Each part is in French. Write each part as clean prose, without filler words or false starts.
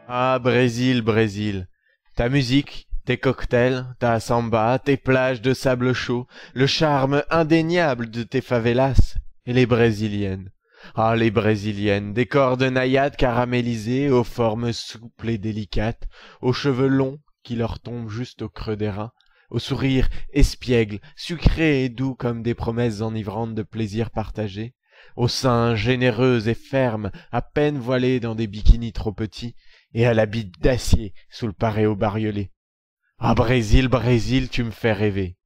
Ah, Brésil, Brésil. Ta musique, tes cocktails, ta samba, tes plages de sable chaud, le charme indéniable de tes favelas, et les brésiliennes. Ah, les brésiliennes, des corps de naïades caramélisées, aux formes souples et délicates, aux cheveux longs qui leur tombent juste au creux des reins, aux sourires espiègles, sucrés et doux comme des promesses enivrantes de plaisir partagé, aux seins généreux et fermes, à peine voilés dans des bikinis trop petits, et à la bite d'acier sous le paréo bariolé. Ah, Brésil, Brésil, tu me fais rêver.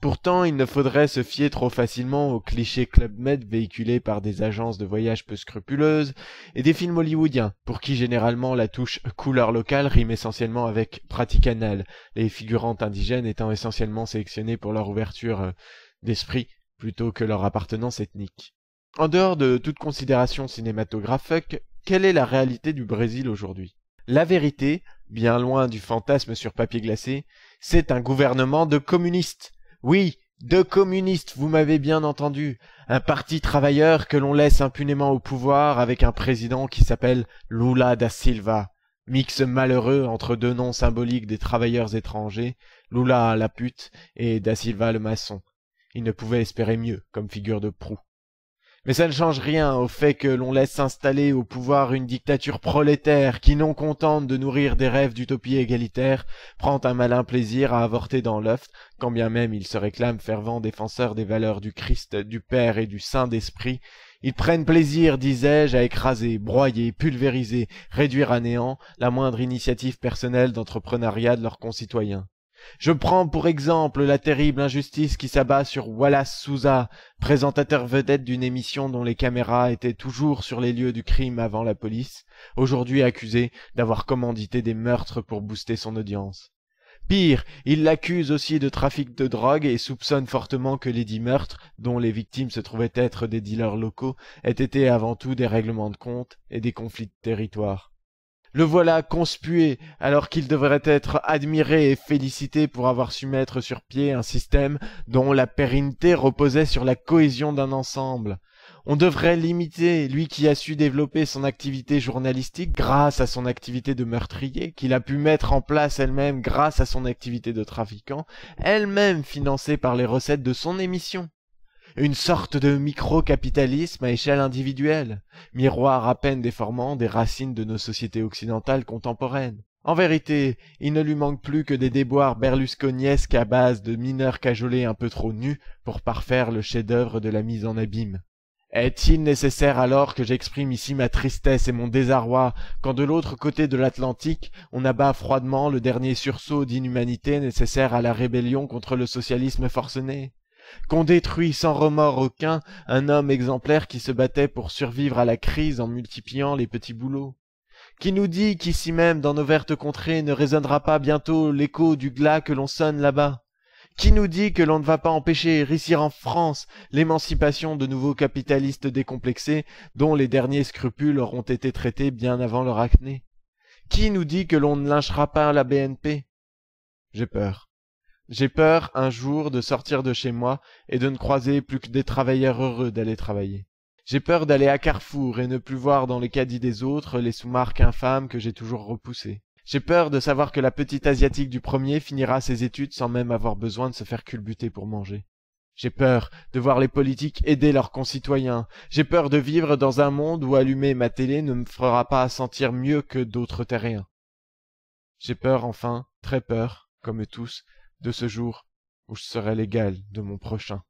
Pourtant, il ne faudrait se fier trop facilement aux clichés Club Med véhiculés par des agences de voyage peu scrupuleuses et des films hollywoodiens, pour qui généralement la touche couleur locale rime essentiellement avec pratique anale, les figurantes indigènes étant essentiellement sélectionnées pour leur ouverture d'esprit plutôt que leur appartenance ethnique. En dehors de toute considération cinématographique, quelle est la réalité du Brésil aujourd'hui? La vérité, bien loin du fantasme sur papier glacé, c'est un gouvernement de communistes. Oui, de communistes, vous m'avez bien entendu. Un parti travailleur que l'on laisse impunément au pouvoir avec un président qui s'appelle Lula da Silva. Mix malheureux entre deux noms symboliques des travailleurs étrangers, Lula la pute et da Silva le maçon. Il ne pouvait espérer mieux comme figure de proue. Mais ça ne change rien au fait que l'on laisse s'installer au pouvoir une dictature prolétaire qui, non contente de nourrir des rêves d'utopie égalitaire, prend un malin plaisir à avorter dans l'œuf, quand bien même ils se réclament fervents défenseurs des valeurs du Christ, du Père et du Saint-Esprit. Ils prennent plaisir, disais-je, à écraser, broyer, pulvériser, réduire à néant la moindre initiative personnelle d'entrepreneuriat de leurs concitoyens. Je prends pour exemple la terrible injustice qui s'abat sur Wallace Souza, présentateur vedette d'une émission dont les caméras étaient toujours sur les lieux du crime avant la police, aujourd'hui accusé d'avoir commandité des meurtres pour booster son audience. Pire, il l'accuse aussi de trafic de drogue et soupçonne fortement que les 10 meurtres, dont les victimes se trouvaient être des dealers locaux, aient été avant tout des règlements de compte et des conflits de territoire. Le voilà conspué, alors qu'il devrait être admiré et félicité pour avoir su mettre sur pied un système dont la pérennité reposait sur la cohésion d'un ensemble. On devrait l'imiter, lui qui a su développer son activité journalistique grâce à son activité de meurtrier, qu'il a pu mettre en place elle-même grâce à son activité de trafiquant, elle-même financée par les recettes de son émission. Une sorte de micro-capitalisme à échelle individuelle, miroir à peine déformant des racines de nos sociétés occidentales contemporaines. En vérité, il ne lui manque plus que des déboires berlusconiesques à base de mineurs cajolés un peu trop nus pour parfaire le chef-d'œuvre de la mise en abîme. Est-il nécessaire alors que j'exprime ici ma tristesse et mon désarroi quand de l'autre côté de l'Atlantique on abat froidement le dernier sursaut d'inhumanité nécessaire à la rébellion contre le socialisme forcené? Qu'on détruit sans remords aucun un homme exemplaire qui se battait pour survivre à la crise en multipliant les petits boulots? Qui nous dit qu'ici même dans nos vertes contrées ne résonnera pas bientôt l'écho du glas que l'on sonne là-bas? Qui nous dit que l'on ne va pas empêcher ici en France l'émancipation de nouveaux capitalistes décomplexés dont les derniers scrupules auront été traités bien avant leur acné? Qui nous dit que l'on ne lynchera pas la BNP? J'ai peur. J'ai peur, un jour, de sortir de chez moi et de ne croiser plus que des travailleurs heureux d'aller travailler. J'ai peur d'aller à Carrefour et ne plus voir dans les caddies des autres les sous-marques infâmes que j'ai toujours repoussées. J'ai peur de savoir que la petite asiatique du premier finira ses études sans même avoir besoin de se faire culbuter pour manger. J'ai peur de voir les politiques aider leurs concitoyens. J'ai peur de vivre dans un monde où allumer ma télé ne me fera pas sentir mieux que d'autres terriens. J'ai peur enfin, très peur, comme tous, de ce jour où je serai l'égal de mon prochain.